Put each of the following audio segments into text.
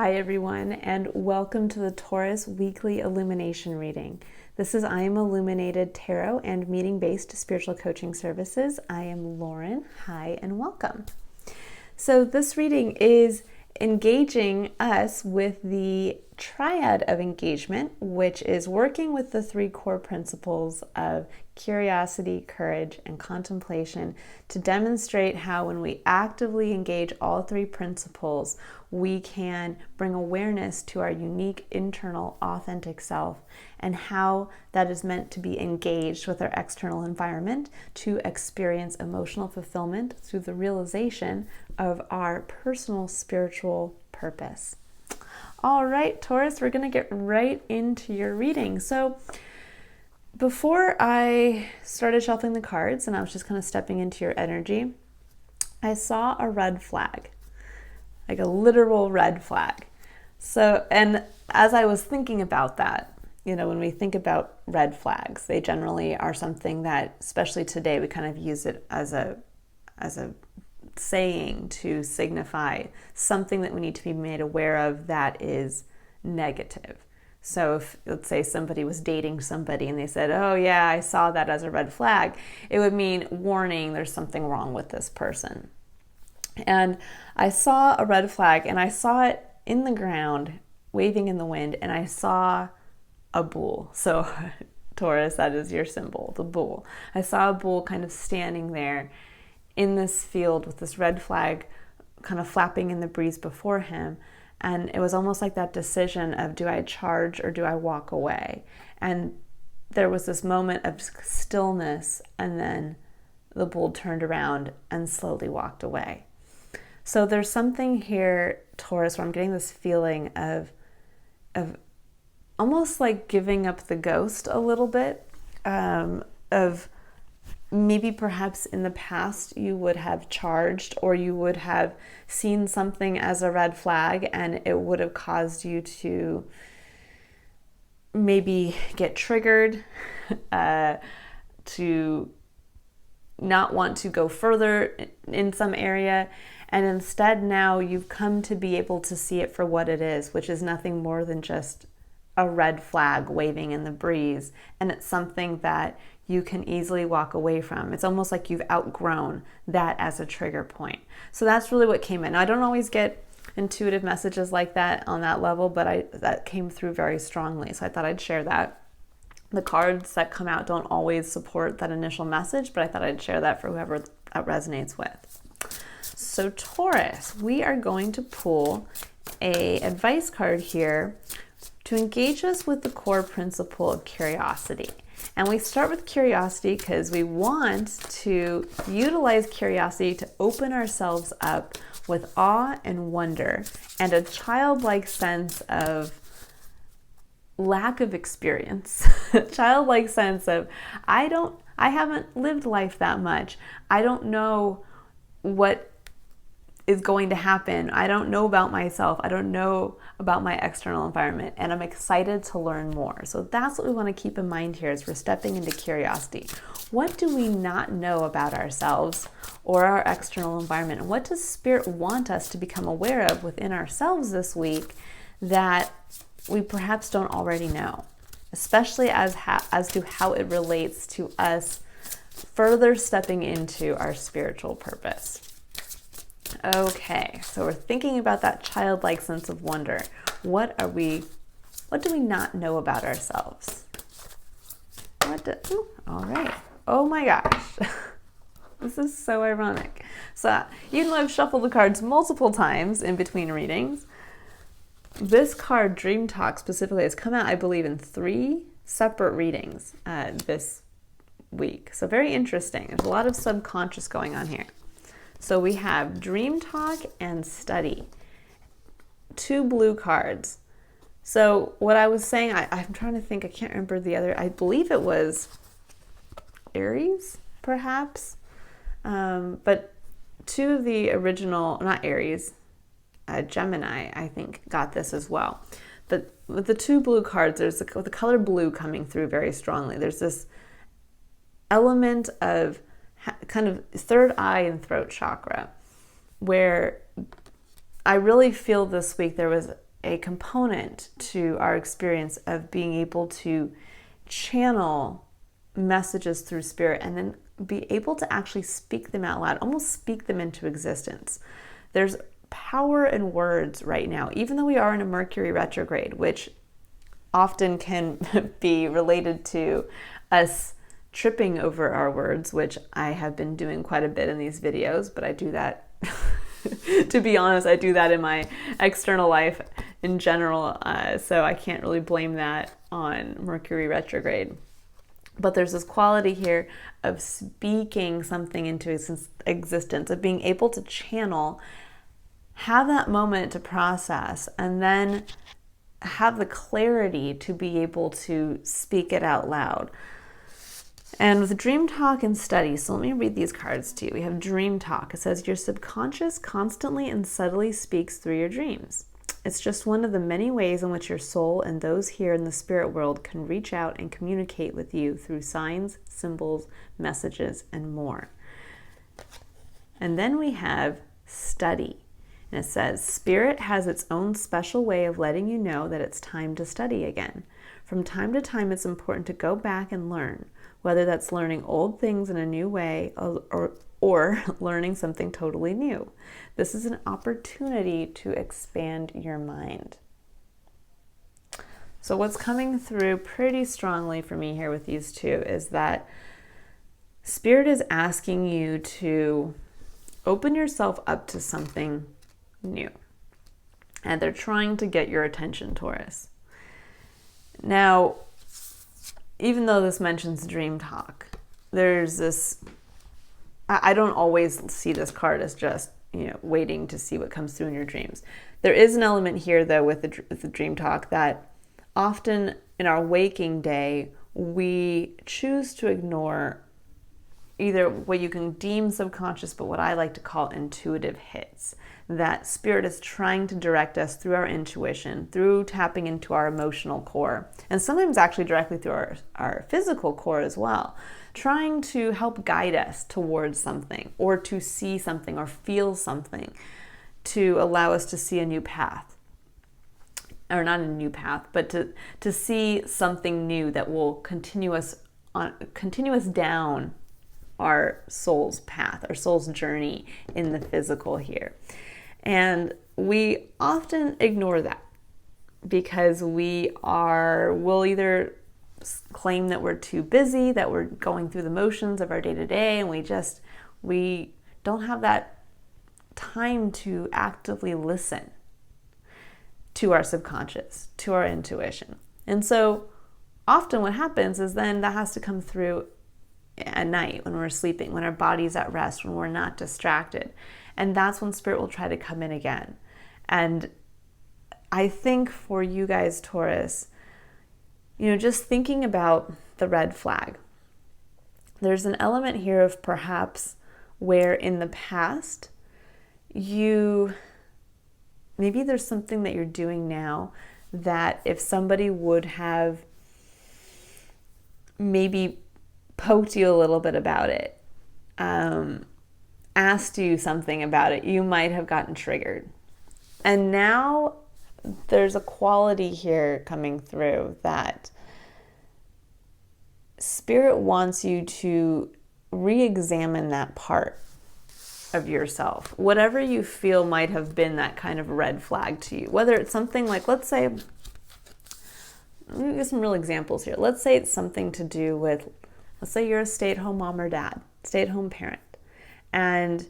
Hi everyone, and welcome to the Taurus Weekly Illumination Reading. This is I Am Illuminated Tarot and Meeting-Based Spiritual Coaching Services. I am Lauren. Hi and welcome. So this reading is engaging us with the Triad of Engagement, which is working with the three core principles of curiosity, courage, and contemplation to demonstrate how when we actively engage all three principles, we can bring awareness to our unique internal authentic self and how that is meant to be engaged with our external environment to experience emotional fulfillment through the realization of our personal spiritual purpose. All right, Taurus, we're going to get right into your reading. So before I started shuffling the cards and I was just kind of stepping into your energy, I saw a red flag, like a literal red flag. So, and as I was thinking about that, you know, when we think about red flags, they generally are something that, especially today, we kind of use it as a saying to signify something that we need to be made aware of that is negative. So if, let's say, somebody was dating somebody and they said, oh yeah, I saw that as a red flag, it would mean warning, there's something wrong with this person. And I saw a red flag and I saw it in the ground, waving in the wind, and I saw a bull. So Taurus, that is your symbol, the bull. I saw a bull kind of standing there in this field with this red flag kind of flapping in the breeze before him. And it was almost like that decision of, do I charge or do I walk away? And there was this moment of stillness, and then the bull turned around and slowly walked away. So there's something here, Taurus, where I'm getting this feeling of almost like giving up the ghost a little bit, of maybe perhaps in the past you would have charged or you would have seen something as a red flag and it would have caused you to maybe get triggered, to not want to go further in some area. And instead now you've come to be able to see it for what it is, which is nothing more than just a red flag waving in the breeze. And it's something that you can easily walk away from. It's almost like you've outgrown that as a trigger point. So that's really what came in. Now, I don't always get intuitive messages like that on that level, but that came through very strongly. So I thought I'd share that. The cards that come out don't always support that initial message, but I thought I'd share that for whoever that resonates with. So Taurus, we are going to pull an advice card here to engage us with the core principle of curiosity. And we start with curiosity because we want to utilize curiosity to open ourselves up with awe and wonder and a childlike sense of lack of experience, childlike sense of, I haven't lived life that much. I don't know what is going to happen. I don't know about myself. I don't know about my external environment, and I'm excited to learn more. So that's what we want to keep in mind here as we're stepping into curiosity. What do we not know about ourselves or our external environment? And what does Spirit want us to become aware of within ourselves this week that we perhaps don't already know, especially as to how it relates to us further stepping into our spiritual purpose? Okay, so we're thinking about that childlike sense of wonder. What do we not know about ourselves? All right. Oh my gosh. This is so ironic. So even though I've shuffled the cards multiple times in between readings, this card, Dream Talk specifically, has come out, I believe, in 3 separate readings this week. So very interesting. There's a lot of subconscious going on here. So we have Dream Talk and Study, 2 blue cards. So what I was saying, I'm trying to think, I can't remember the other, I believe it was Aries, perhaps. But 2 of the original, not Aries, Gemini, I think, got this as well. But with the 2 blue cards, there's the color blue coming through very strongly. There's this element of kind of third eye and throat chakra, where I really feel this week there was a component to our experience of being able to channel messages through spirit and then be able to actually speak them out loud, almost speak them into existence. There's power in words right now, even though we are in a Mercury retrograde, which often can be related to us tripping over our words, which I have been doing quite a bit in these videos, but I do that, to be honest, I do that in my external life in general, so I can't really blame that on Mercury retrograde. But there's this quality here of speaking something into existence, of being able to channel, have that moment to process, and then have the clarity to be able to speak it out loud. And with dream talk and study, so let me read these cards to you. We have dream talk. It says, your subconscious constantly and subtly speaks through your dreams. It's just one of the many ways in which your soul and those here in the spirit world can reach out and communicate with you through signs, symbols, messages, and more. And then we have study. And it says, spirit has its own special way of letting you know that it's time to study again. From time to time, it's important to go back and learn, whether that's learning old things in a new way or learning something totally new. This is an opportunity to expand your mind. So what's coming through pretty strongly for me here with these two is that Spirit is asking you to open yourself up to something new. And they're trying to get your attention, Taurus. Now, even though this mentions dream talk, there's this, I don't always see this card as just, waiting to see what comes through in your dreams. There is an element here, though, with the dream talk that often in our waking day, we choose to ignore either what you can deem subconscious, but what I like to call intuitive hits. That Spirit is trying to direct us through our intuition, through tapping into our emotional core, and sometimes actually directly through our physical core as well, trying to help guide us towards something, or to see something, or feel something, to allow us to see a new path. Or not a new path, but to see something new that will continue us down our soul's path, our soul's journey in the physical here. And we often ignore that because we'll either claim that we're too busy, that we're going through the motions of our day-to-day, and we don't have that time to actively listen to our subconscious, to our intuition. And so often what happens is then that has to come through at night when we're sleeping, when our body's at rest, when we're not distracted. And that's when Spirit will try to come in again. And I think for you guys, Taurus, just thinking about the red flag, there's an element here of perhaps where in the past maybe there's something that you're doing now that if somebody would have maybe poked you a little bit about it, asked you something about it, you might have gotten triggered. And now there's a quality here coming through that Spirit wants you to re-examine that part of yourself. Whatever you feel might have been that kind of red flag to you. Whether it's something like, let me give some real examples here. Let's say it's something to do with, let's say you're a stay-at-home mom or dad, stay-at-home parent. And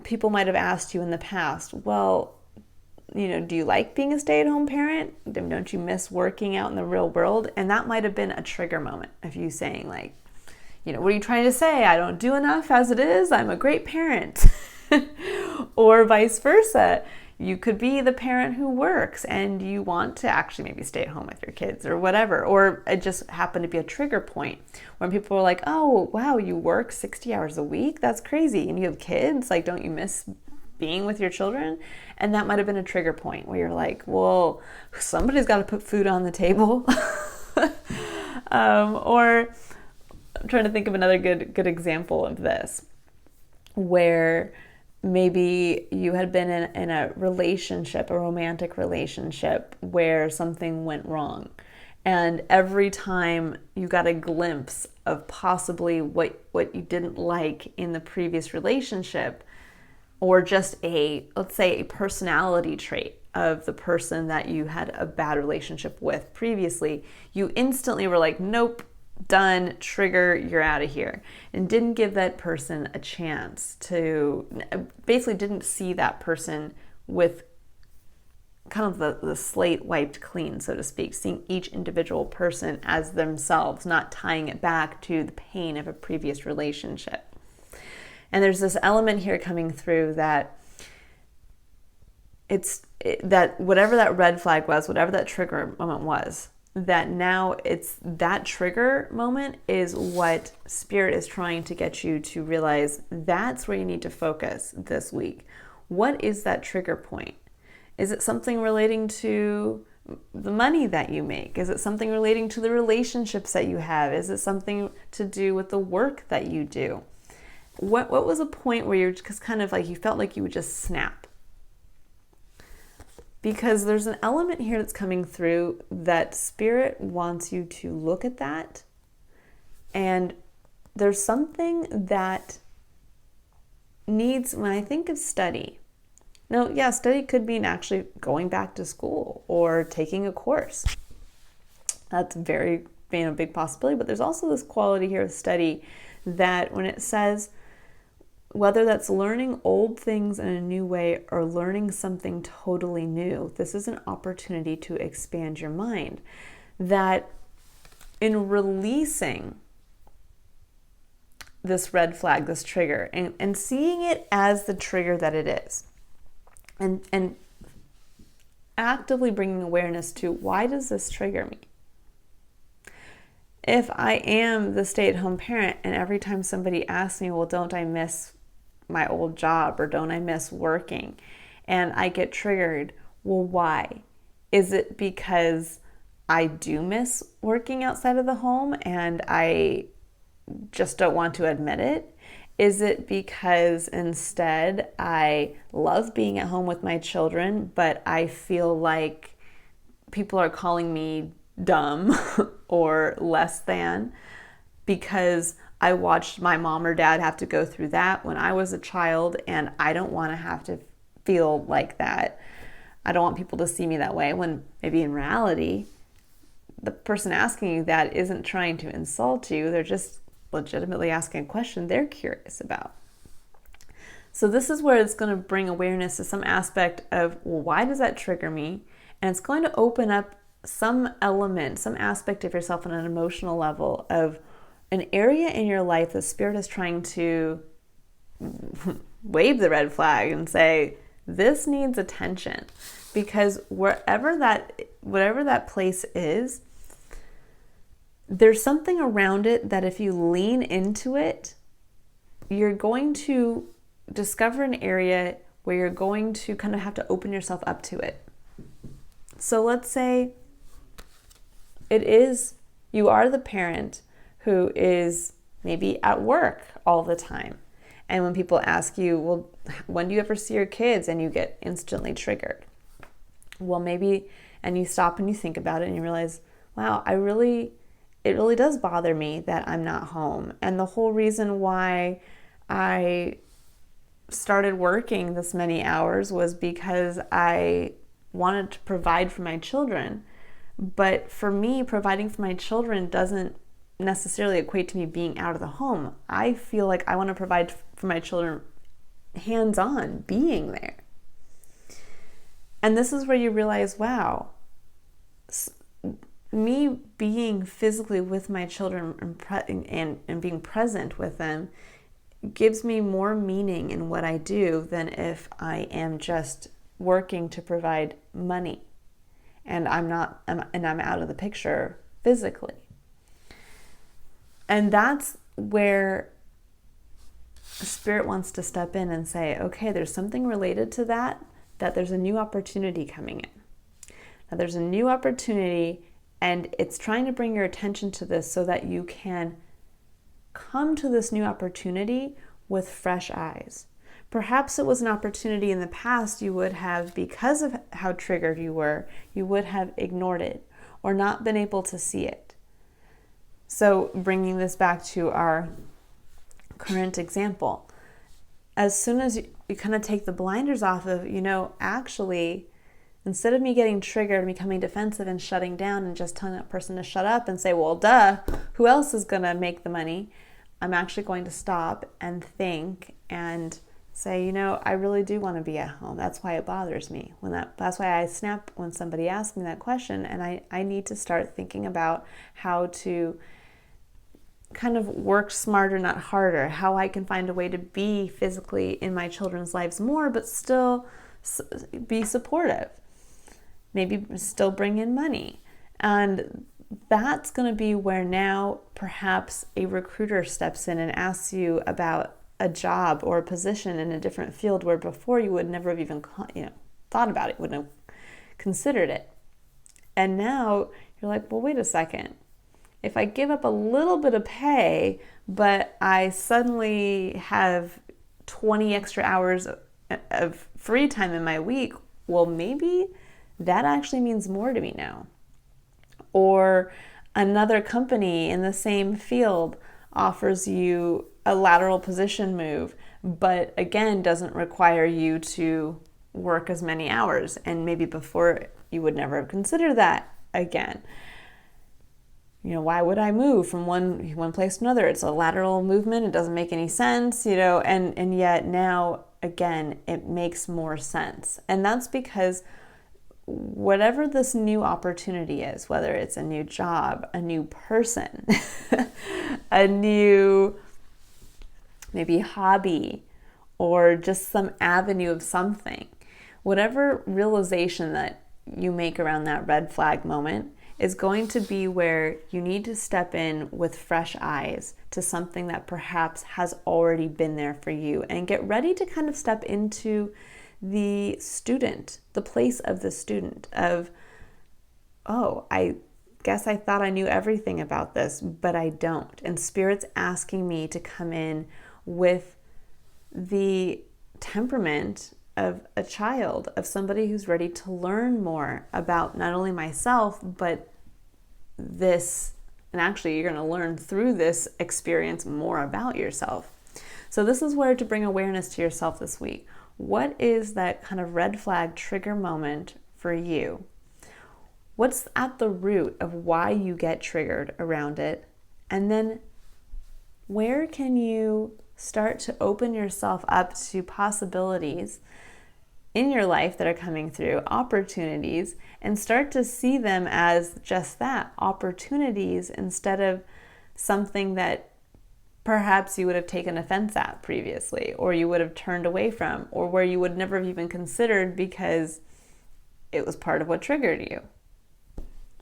people might have asked you in the past, well, do you like being a stay-at-home parent? Don't you miss working out in the real world? And that might have been a trigger moment of you saying like, what are you trying to say? I don't do enough as it is. I'm a great parent. Or vice versa. You could be the parent who works and you want to actually maybe stay at home with your kids or whatever. Or it just happened to be a trigger point when people were like, oh, wow, you work 60 hours a week? That's crazy. And you have kids? Like, don't you miss being with your children? And that might have been a trigger point where you're like, well, somebody's got to put food on the table. Or I'm trying to think of another good example of this, where maybe you had been in a relationship, a romantic relationship, where something went wrong. And every time you got a glimpse of possibly what you didn't like in the previous relationship, or just let's say a personality trait of the person that you had a bad relationship with previously, you instantly were like, nope, done, trigger, you're out of here. And didn't give that person a chance to, basically didn't see that person with kind of the slate wiped clean, so to speak, seeing each individual person as themselves, not tying it back to the pain of a previous relationship. And there's this element here coming through that that whatever that red flag was, whatever that trigger moment was, that now it's that trigger moment is what Spirit is trying to get you to realize. That's where you need to focus this week. What is that trigger point? Is it something relating to the money that you make? Is it something relating to the relationships that you have? Is it something to do with the work that you do? What was a point where you're just kind of like, you felt like you would just snap? Because there's an element here that's coming through that Spirit wants you to look at that. And there's something that needs, when I think of study, now, yeah, study could mean actually going back to school or taking a course. That's very being a big possibility, but there's also this quality here of study that when it says, whether that's learning old things in a new way or learning something totally new, this is an opportunity to expand your mind. That in releasing this red flag, this trigger, and seeing it as the trigger that it is, and actively bringing awareness to, why does this trigger me? If I am the stay-at-home parent and every time somebody asks me, well, don't I miss my old job or don't I miss working? And I get triggered, well, why? Is it because I do miss working outside of the home and I just don't want to admit it? Is it because instead I love being at home with my children, but I feel like people are calling me dumb or less than because I watched my mom or dad have to go through that when I was a child, and I don't want to have to feel like that. I don't want people to see me that way, when maybe in reality, the person asking you that isn't trying to insult you. They're just legitimately asking a question they're curious about. So this is where it's going to bring awareness to some aspect of, well, why does that trigger me? And it's going to open up some element, some aspect of yourself on an emotional level of an area in your life that Spirit is trying to wave the red flag and say, this needs attention. Because whatever that place is, there's something around it that if you lean into it, you're going to discover an area where you're going to kind of have to open yourself up to it. So let's say you are the parent who is maybe at work all the time. And when people ask you, well, when do you ever see your kids? And you get instantly triggered. Well, maybe, and you stop and you think about it and you realize, wow, it really does bother me that I'm not home. And the whole reason why I started working this many hours was because I wanted to provide for my children. But for me, providing for my children doesn't necessarily equate to me being out of the home. I feel like I want to provide for my children hands-on, being there. And this is where you realize, wow, me being physically with my children and being present with them gives me more meaning in what I do than if I am just working to provide money and I'm out of the picture physically. And that's where Spirit wants to step in and say, okay, there's something related to that there's a new opportunity coming in. Now there's a new opportunity, and it's trying to bring your attention to this so that you can come to this new opportunity with fresh eyes. Perhaps it was an opportunity in the past you would have, because of how triggered you would have ignored it or not been able to see it. So bringing this back to our current example, as soon as you kind of take the blinders off of, actually, instead of me getting triggered and becoming defensive and shutting down and just telling that person to shut up and say, well, duh, who else is going to make the money? I'm actually going to stop and think and say, I really do want to be at home. That's why it bothers me. That's why I snap when somebody asks me that question, and I need to start thinking about how to kind of work smarter, not harder, how I can find a way to be physically in my children's lives more, but still be supportive. Maybe still bring in money. And that's going to be where now perhaps a recruiter steps in and asks you about a job or a position in a different field where before you would never have even thought about it, wouldn't have considered it. And now you're like, well, wait a second. If I give up a little bit of pay, but I suddenly have 20 extra hours of free time in my week, well, maybe that actually means more to me now. Or another company in the same field offers you a lateral position move, but again, doesn't require you to work as many hours. And maybe before you would never have considered that again. Why would I move from one place to another? It's a lateral movement. It doesn't make any sense, and yet now, again, it makes more sense. And that's because whatever this new opportunity is, whether it's a new job, a new person, a new maybe hobby, or just some avenue of something, whatever realization that you make around that red flag moment is going to be where you need to step in with fresh eyes to something that perhaps has already been there for you, and get ready to kind of step into the student, the place of the student of, oh, I guess I thought I knew everything about this, but I don't. And Spirit's asking me to come in with the temperament of a child, of somebody who's ready to learn more about not only myself, but this, and actually you're going to learn through this experience more about yourself. So this is where to bring awareness to yourself this week. What is that kind of red flag trigger moment for you? What's at the root of why you get triggered around it? And then where can you start to open yourself up to possibilities in your life that are coming through, opportunities, and start to see them as just that, opportunities, instead of something that perhaps you would have taken offense at previously, or you would have turned away from, or where you would never have even considered because it was part of what triggered you.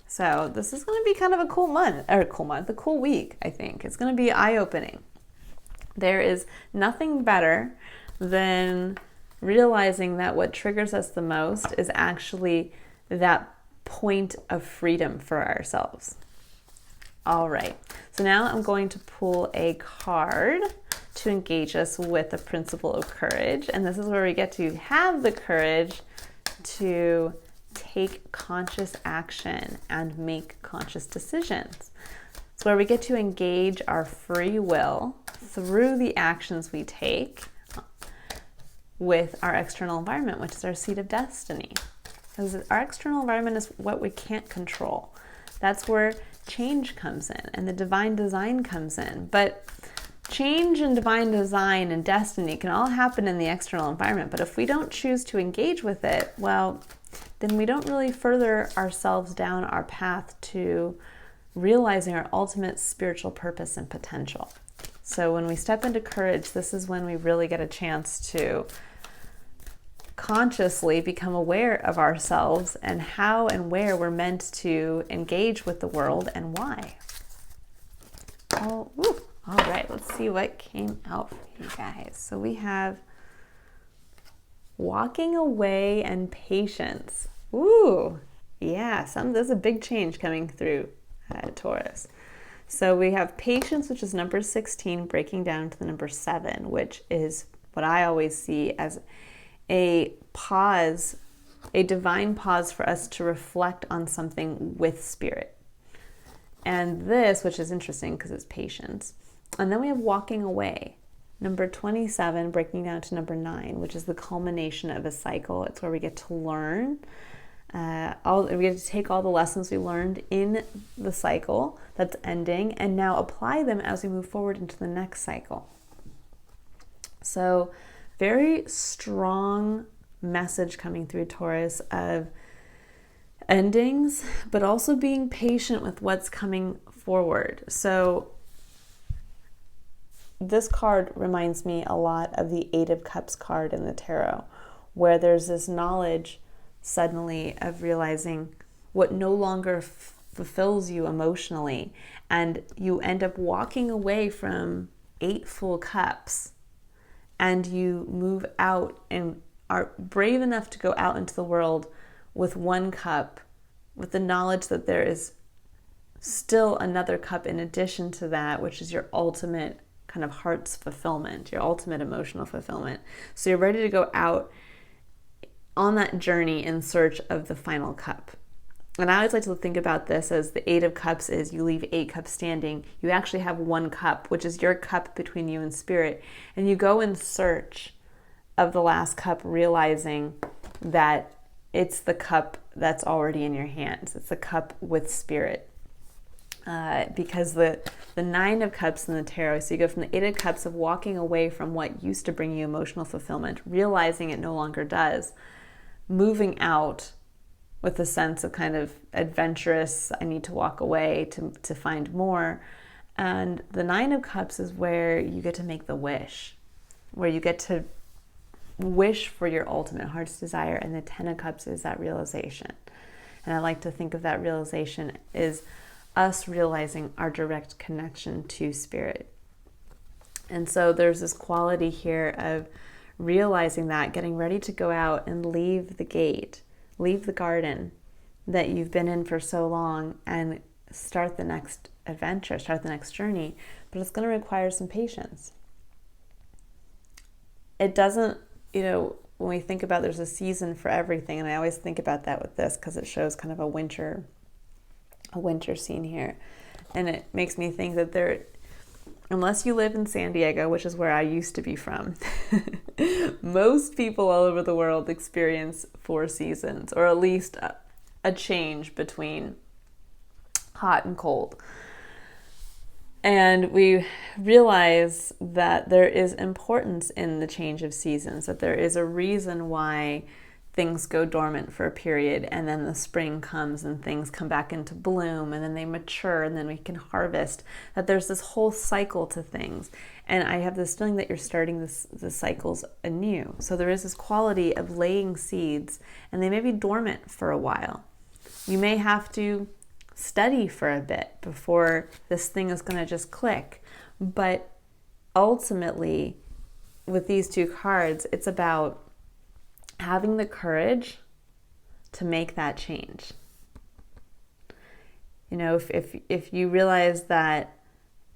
So this is going to be kind of a a cool week, I think. It's going to be eye-opening. There is nothing better than realizing that what triggers us the most is actually that point of freedom for ourselves. All right, so now I'm going to pull a card to engage us with the principle of courage. And this is where we get to have the courage to take conscious action and make conscious decisions. It's where we get to engage our free will through the actions we take with our external environment, which is our seat of destiny. Because our external environment is what we can't control. That's where change comes in and the divine design comes in. But change and divine design and destiny can all happen in the external environment. But if we don't choose to engage with it, well, then we don't really further ourselves down our path to realizing our ultimate spiritual purpose and potential. So when we step into courage, this is when we really get a chance to consciously become aware of ourselves and how and where we're meant to engage with the world and why. All right, let's see what came out for you guys. So we have walking away and patience. Ooh, yeah, there's a big change coming through Taurus. So we have patience, which is number 16, breaking down to the number 7, which is what I always see as a pause, a divine pause for us to reflect on something with spirit. And this, which is interesting because it's patience. And then we have walking away. Number 27, breaking down to number 9, which is the culmination of a cycle. It's where we get to learn. We get to take all the lessons we learned in the cycle that's ending and now apply them as we move forward into the next cycle. So very strong message coming through, Taurus, of endings, but also being patient with what's coming forward. So this card reminds me a lot of the Eight of Cups card in the tarot, where there's this knowledge suddenly of realizing what no longer fulfills you emotionally, and you end up walking away from 8 full cups, and you move out and are brave enough to go out into the world with 1 cup, with the knowledge that there is still another cup in addition to that, which is your ultimate kind of heart's fulfillment, your ultimate emotional fulfillment. So you're ready to go out on that journey in search of the final cup. And I always like to think about this as the 8 of Cups is you leave 8 cups standing. You actually have 1 cup, which is your cup between you and spirit. And you go in search of the last cup, realizing that it's the cup that's already in your hands. It's a cup with spirit. Because the 9 of Cups in the tarot, so you go from the 8 of Cups of walking away from what used to bring you emotional fulfillment, realizing it no longer does, moving out with a sense of kind of adventurous, I need to walk away to find more. And the 9 of Cups is where you get to make the wish, where you get to wish for your ultimate heart's desire. And the 10 of Cups is that realization. And I like to think of that realization as us realizing our direct connection to spirit. And so there's this quality here of realizing that, getting ready to go out and leave the gate, leave the garden that you've been in for so long and start the next adventure, start the next journey. But it's going to require some patience. It doesn't, when we think about there's a season for everything, and I always think about that with this because it shows kind of a winter scene here. And it makes me think that unless you live in San Diego, which is where I used to be from, most people all over the world experience 4 seasons, or at least a change between hot and cold. And we realize that there is importance in the change of seasons, that there is a reason why things go dormant for a period, and then the spring comes and things come back into bloom, and then they mature, and then we can harvest. That there's this whole cycle to things. And I have this feeling that you're starting the cycles anew. So there is this quality of laying seeds, and they may be dormant for a while. You may have to study for a bit before this thing is going to just click. But ultimately, with these 2 cards, it's about having the courage to make that change. If you realize that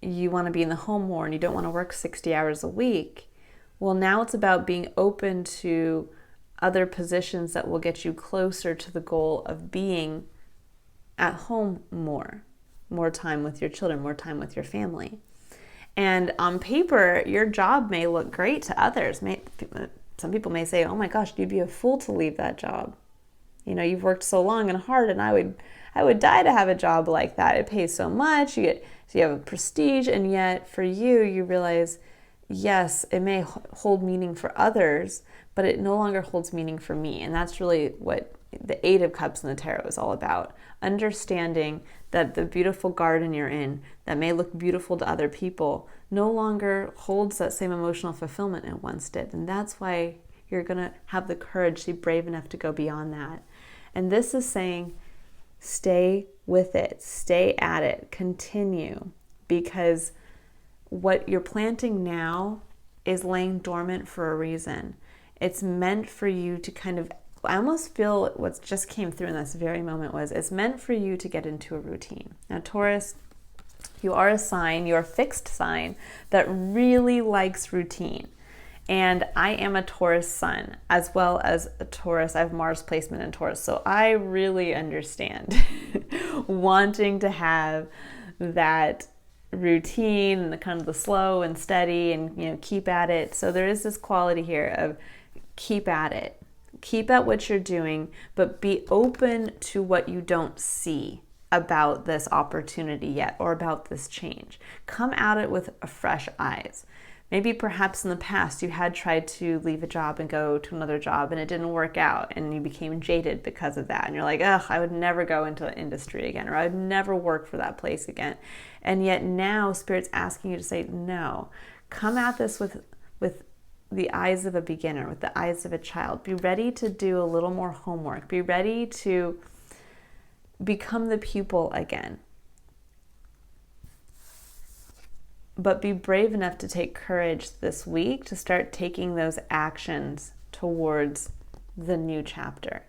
you want to be in the home more and you don't want to work 60 hours a week, well, now it's about being open to other positions that will get you closer to the goal of being at home more time with your children, more time with your family. And on paper, your job may look great to others. Some people may say, oh my gosh, you'd be a fool to leave that job. You've worked so long and hard, and I would die to have a job like that. It pays so much, you have a prestige, and yet for you realize, yes, it may hold meaning for others, but it no longer holds meaning for me. And that's really what the 8 of Cups in the tarot is all about. Understanding that the beautiful garden you're in, that may look beautiful to other people, no longer holds that same emotional fulfillment it once did. And that's why you're going to have the courage to be brave enough to go beyond that. And this is saying, stay with it, stay at it, continue, because what you're planting now is laying dormant for a reason. It's meant for you to kind of, I almost feel what just came through in this very moment was, it's meant for you to get into a routine. Now, Taurus, you are a sign, you're a fixed sign that really likes routine. And I am a Taurus sun as well as a Taurus. I have Mars placement in Taurus. So I really understand wanting to have that routine and the kind of the slow and steady and keep at it. So there is this quality here of keep at it. Keep at what you're doing, but be open to what you don't see about this opportunity yet or about this change. Come at it with fresh eyes. Maybe perhaps in the past you had tried to leave a job and go to another job and it didn't work out and you became jaded because of that. And you're like, ugh, I would never go into the industry again, or I would never work for that place again. And yet now Spirit's asking you to say, no, come at this with the eyes of a beginner, with the eyes of a child. Be ready to do a little more homework. Be ready to become the pupil again. But be brave enough to take courage this week to start taking those actions towards the new chapter.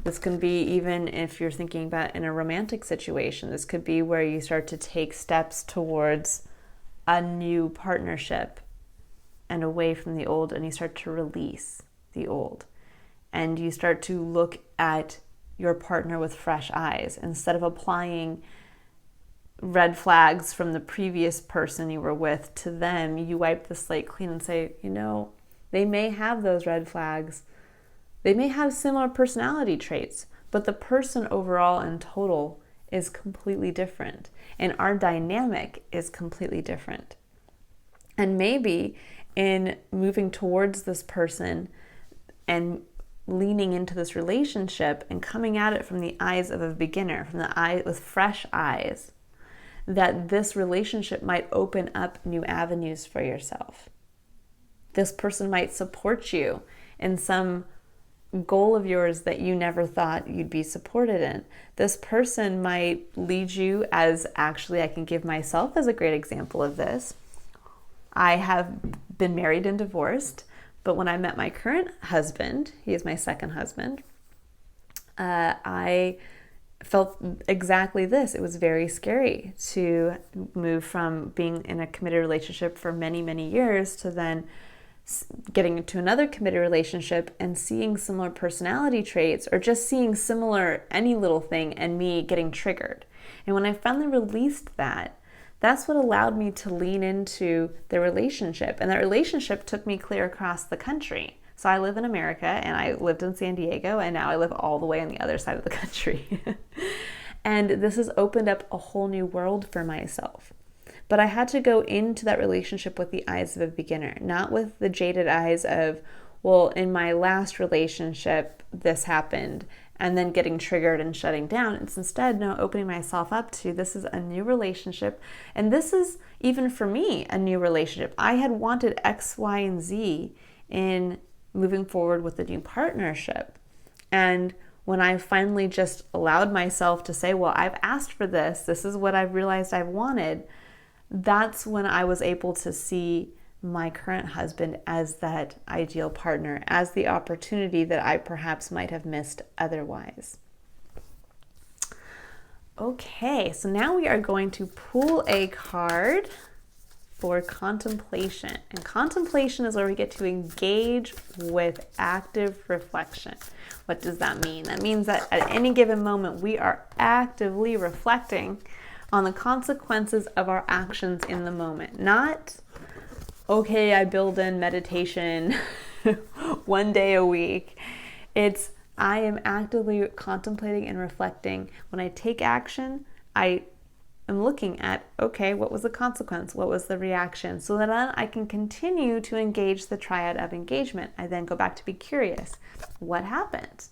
This can be even if you're thinking about in a romantic situation. This could be where you start to take steps towards a new partnership and away from the old, and you start to release the old. And you start to look at your partner with fresh eyes. Instead of applying red flags from the previous person you were with to them, you wipe the slate clean and say, they may have those red flags. They may have similar personality traits, but the person overall in total is completely different. And our dynamic is completely different. And maybe in moving towards this person and leaning into this relationship and coming at it from the eyes of a beginner, from the eye with fresh eyes, that this relationship might open up new avenues for yourself. This person might support you in some goal of yours that you never thought you'd be supported in. This person might lead you as, actually, I can give myself as a great example of this. I have been married and divorced, but when I met my current husband, he is my second husband, I felt exactly this. It was very scary to move from being in a committed relationship for many, many years to then getting into another committed relationship and seeing similar personality traits, or just seeing similar any little thing and me getting triggered. And when I finally released that, that's what allowed me to lean into the relationship. And that relationship took me clear across the country. So I live in America and I lived in San Diego, and now I live all the way on the other side of the country. And this has opened up a whole new world for myself. But I had to go into that relationship with the eyes of a beginner, not with the jaded eyes of, well, in my last relationship, this happened, and then getting triggered and shutting down. It's instead now opening myself up to, this is a new relationship. And this is, even for me, a new relationship. I had wanted X, Y, and Z in moving forward with a new partnership. And when I finally just allowed myself to say, well, I've asked for this, this is what I've realized I've wanted, that's when I was able to see my current husband as that ideal partner, as the opportunity that I perhaps might have missed otherwise. Okay, so now we are going to pull a card for contemplation. And contemplation is where we get to engage with active reflection. What does that mean? That means that at any given moment, we are actively reflecting on the consequences of our actions in the moment. Not, okay, I build in meditation one day a week. It's, I am actively contemplating and reflecting. When I take action, I am looking at, okay, what was the consequence? What was the reaction? So that then I can continue to engage the Triad of Engagement. I then go back to be curious. What happened?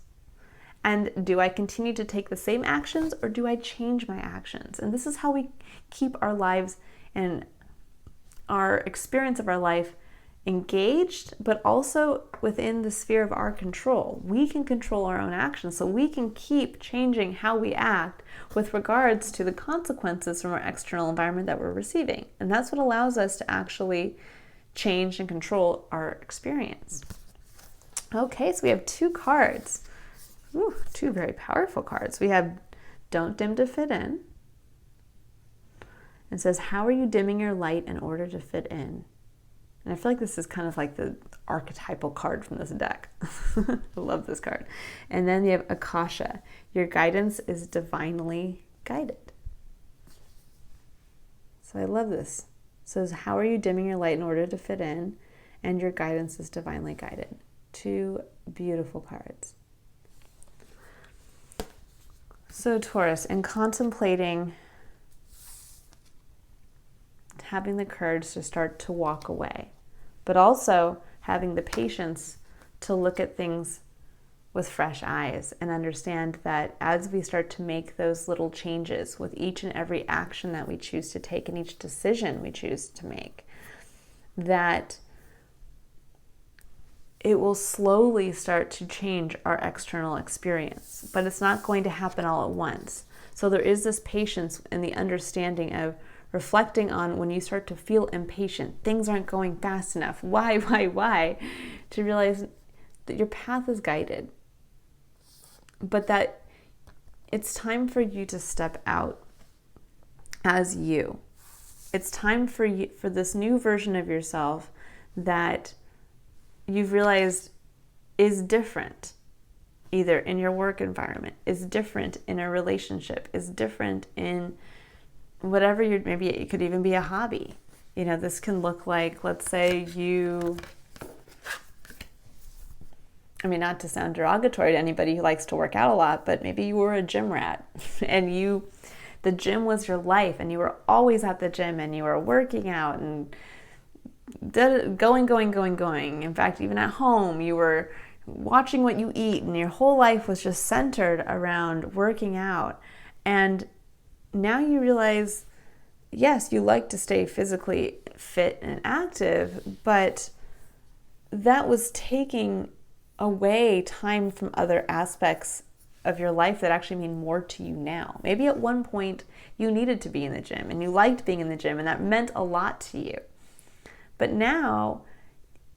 And do I continue to take the same actions, or do I change my actions? And this is how we keep our lives and our experience of our life engaged, but also within the sphere of our control. We can control our own actions, so we can keep changing how we act with regards to the consequences from our external environment that we're receiving. And that's what allows us to actually change and control our experience. Okay, so we have two cards. Ooh, two very powerful cards. We have Don't Dim to Fit In. It says, how are you dimming your light in order to fit in? And I feel like this is kind of like the archetypal card from this deck. I love this card. And then you have Akasha. Your guidance is divinely guided. So I love this. It says, how are you dimming your light in order to fit in? And your guidance is divinely guided. Two beautiful cards. So Taurus, in contemplating having the courage to start to walk away, but also having the patience to look at things with fresh eyes and understand that as we start to make those little changes with each and every action that we choose to take and each decision we choose to make, that it will slowly start to change our external experience, but it's not going to happen all at once. So there is this patience and the understanding of reflecting on when you start to feel impatient, things aren't going fast enough, why, to realize that your path is guided, but that it's time for you to step out as you. It's time for you, for this new version of yourself that you've realized is different, either in your work environment, is different in a relationship, is different in whatever you're, maybe it could even be a hobby. You know, this can look like, let's say you, I mean, not to sound derogatory to anybody who likes to work out a lot, but maybe you were a gym rat and the gym was your life and you were always at the gym and you were working out and going. In fact, even at home, you were watching what you eat and your whole life was just centered around working out. And now you realize, yes, you like to stay physically fit and active, but that was taking away time from other aspects of your life that actually mean more to you now. Maybe at one point you needed to be in the gym and you liked being in the gym and that meant a lot to you. But now,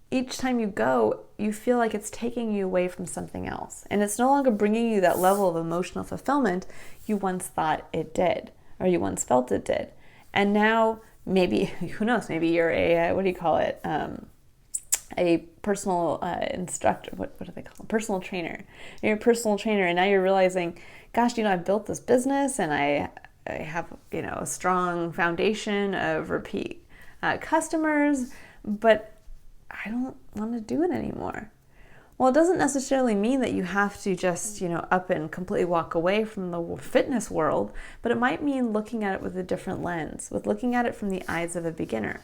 each time you go, you feel like it's taking you away from something else. And it's no longer bringing you that level of emotional fulfillment you once thought it did, or you once felt it did. And now, maybe, who knows, maybe you're a, a personal instructor, what do they call it? Personal trainer. You're a personal trainer, and now you're realizing, gosh, I built this business, and I have, a strong foundation of repeat customers, but I don't want to do it anymore. Well, it doesn't necessarily mean that you have to just, up and completely walk away from the fitness world, but it might mean looking at it with a different lens, with looking at it from the eyes of a beginner.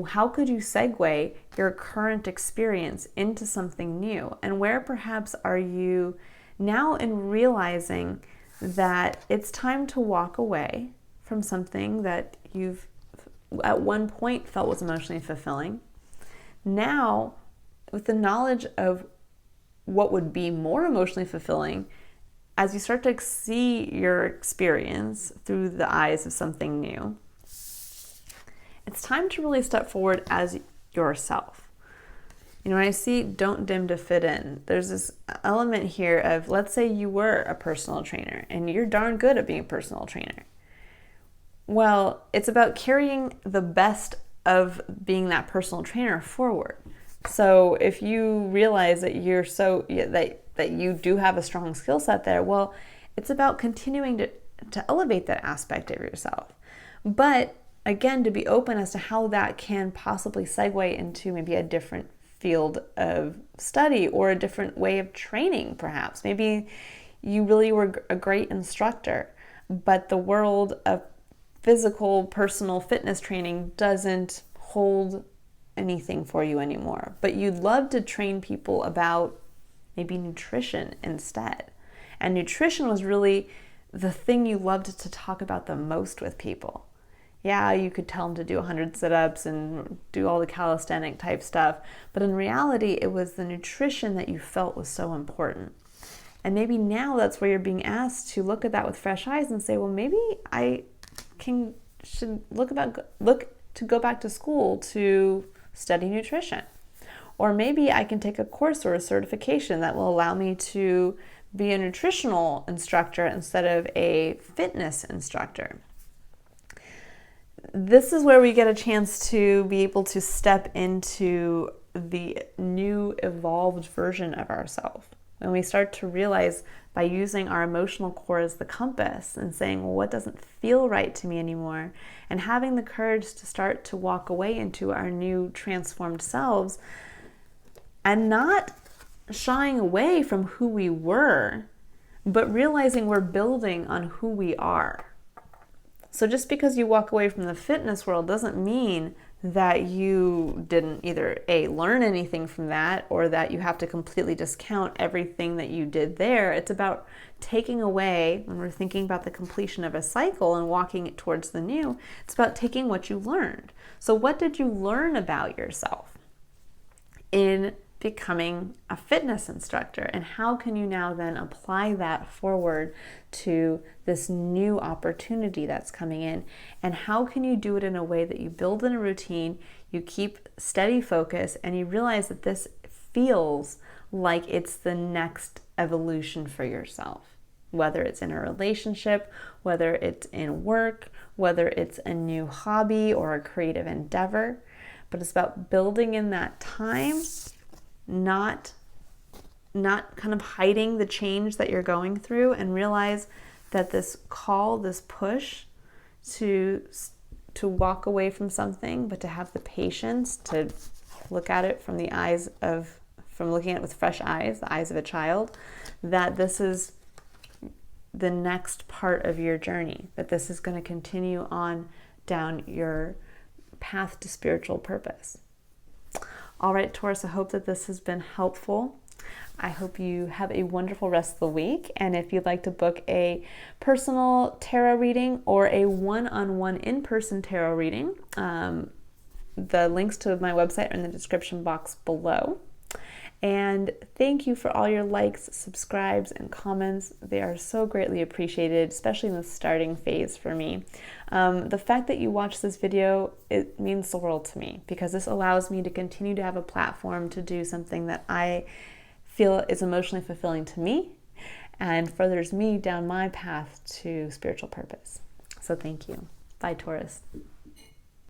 How could you segue your current experience into something new? And where perhaps are you now in realizing that it's time to walk away from something that you've at one point felt was emotionally fulfilling. Now, with the knowledge of what would be more emotionally fulfilling, as you start to see your experience through the eyes of something new, it's time to really step forward as yourself. When I see don't dim to fit in, there's this element here of, let's say you were a personal trainer and you're darn good at being a personal trainer. Well, it's about carrying the best of being that personal trainer forward. So if you realize that that you do have a strong skill set there, well, it's about continuing to elevate that aspect of yourself. But again, to be open as to how that can possibly segue into maybe a different field of study or a different way of training, perhaps. Maybe you really were a great instructor, but the world of physical, personal fitness training doesn't hold anything for you anymore. But you'd love to train people about maybe nutrition instead. And nutrition was really the thing you loved to talk about the most with people. Yeah, you could tell them to do 100 sit-ups and do all the calisthenic type stuff, but in reality, it was the nutrition that you felt was so important. And maybe now that's where you're being asked to look at that with fresh eyes and say, well, maybe I should look to go back to school to study nutrition. Or maybe I can take a course or a certification that will allow me to be a nutritional instructor instead of a fitness instructor. this is where we get a chance to be able to step into the new evolved version of ourselves. When we start to realize by using our emotional core as the compass and saying, well, what doesn't feel right to me anymore? And having the courage to start to walk away into our new transformed selves and not shying away from who we were, but realizing we're building on who we are. So just because you walk away from the fitness world doesn't mean that you didn't either A, learn anything from that, or that you have to completely discount everything that you did there. It's about taking away, when we're thinking about the completion of a cycle and walking it towards the new, it's about taking what you learned. So what did you learn about yourself in becoming a fitness instructor, and how can you now then apply that forward to this new opportunity that's coming in, and how can you do it in a way that you build in a routine, you keep steady focus, and you realize that this feels like it's the next evolution for yourself, whether it's in a relationship, whether it's in work, whether it's a new hobby or a creative endeavor. But it's about building in that time, not kind of hiding the change that you're going through, and realize that this call, this push to walk away from something, but to have the patience to look at it from looking at it with fresh eyes, the eyes of a child, that this is the next part of your journey, that this is going to continue on down your path to spiritual purpose. All right, Taurus, I hope that this has been helpful. I hope you have a wonderful rest of the week. And if you'd like to book a personal tarot reading or a one-on-one in-person tarot reading, the links to my website are in the description box below. And thank you for all your likes, subscribes, and comments. They are so greatly appreciated, especially in the starting phase for me. The fact that you watch this video, it means the world to me, because this allows me to continue to have a platform to do something that I feel is emotionally fulfilling to me and furthers me down my path to spiritual purpose. So thank you. Bye, Taurus.